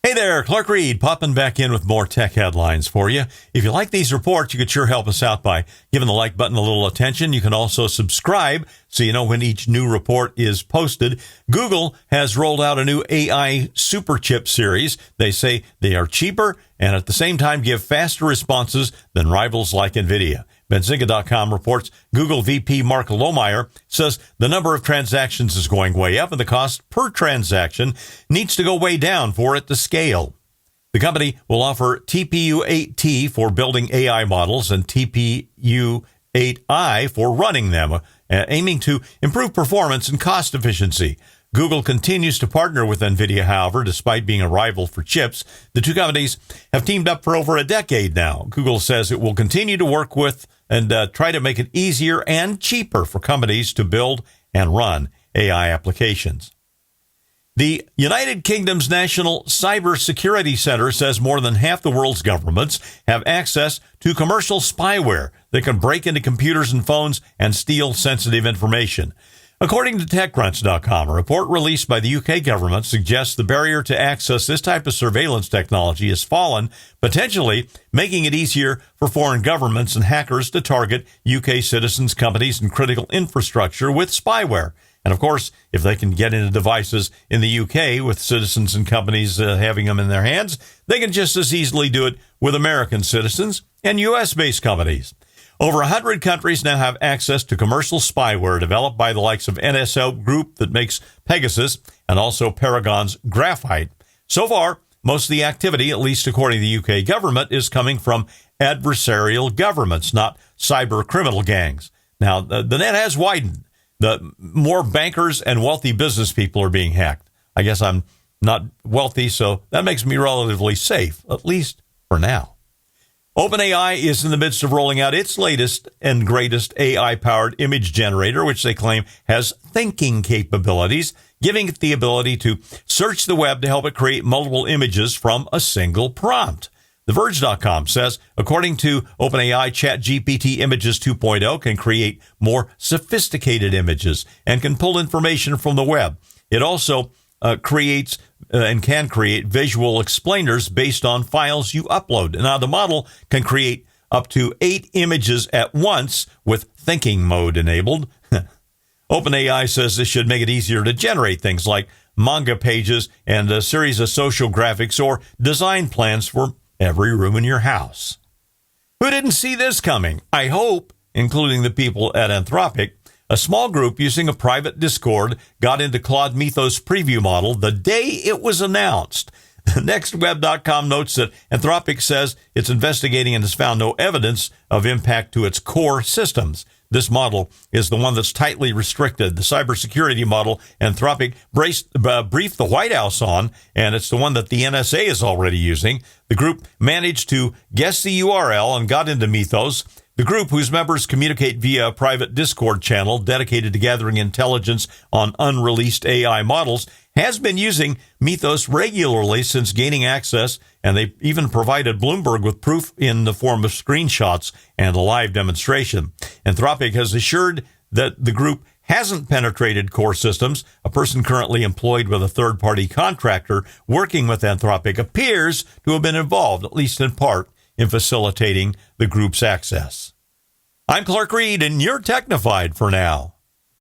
Hey there, Clark Reid popping back in with more tech headlines for you. If you like these reports, you could sure help us out by giving the like button a little attention. You can also subscribe so you know when each new report is posted. Google has rolled out a new AI super chip series. They say they are cheaper and at the same time give faster responses than rivals like NVIDIA. Benzinga.com reports Google VP Mark Lohmeyer says the number of transactions is going way up and the cost per transaction needs to go way down for it to scale. The company will offer TPU-8T for building AI models and TPU-8I for running them, aiming to improve performance and cost efficiency. Google continues to partner with NVIDIA, however, despite being a rival for chips. The two companies have teamed up for over a decade now. Google says it will continue to work with and try to make it easier and cheaper for companies to build and run AI applications. The United Kingdom's National Cybersecurity Center says more than half the world's governments have access to commercial spyware that can break into computers and phones and steal sensitive information. According to TechCrunch.com, a report released by the UK government suggests the barrier to access this type of surveillance technology has fallen, potentially making it easier for foreign governments and hackers to target UK citizens, companies, and critical infrastructure with spyware. And of course, if they can get into devices in the UK with citizens and companies having them in their hands, they can just as easily do it with American citizens and US-based companies. Over 100 countries now have access to commercial spyware developed by the likes of NSO Group that makes Pegasus and also Paragon's Graphite. So far, most of the activity, at least according to the UK government, is coming from adversarial governments, not cyber criminal gangs. Now, the net has widened. The more bankers and wealthy business people are being hacked. I guess I'm not wealthy, so that makes me relatively safe, at least for now. OpenAI is in the midst of rolling out its latest and greatest AI-powered image generator, which they claim has thinking capabilities, giving it the ability to search the web to help it create multiple images from a single prompt. TheVerge.com says, according to OpenAI, ChatGPT Images 2.0 can create more sophisticated images and can pull information from the web. It also creates and can create visual explainers based on files you upload. Now, the model can create up to 8 images at once with thinking mode enabled. OpenAI says this should make it easier to generate things like manga pages and a series of social graphics or design plans for every room in your house. Who didn't see this coming? I hope, including the people at Anthropic. A small group using a private Discord got into Claude Mythos preview model the day it was announced. NextWeb.com notes that Anthropic says it's investigating and has found no evidence of impact to its core systems. This model is the one that's tightly restricted, the cybersecurity model Anthropic briefed the White House on, and it's the one that the NSA is already using. The group managed to guess the URL and got into Mythos. The group, whose members communicate via a private Discord channel dedicated to gathering intelligence on unreleased AI models, has been using Mythos regularly since gaining access, and they even provided Bloomberg with proof in the form of screenshots and a live demonstration. Anthropic has assured that the group hasn't penetrated core systems. A person currently employed with a third-party contractor working with Anthropic appears to have been involved, at least in part, in facilitating the group's access. I'm Clark Reid, and you're Technified for now.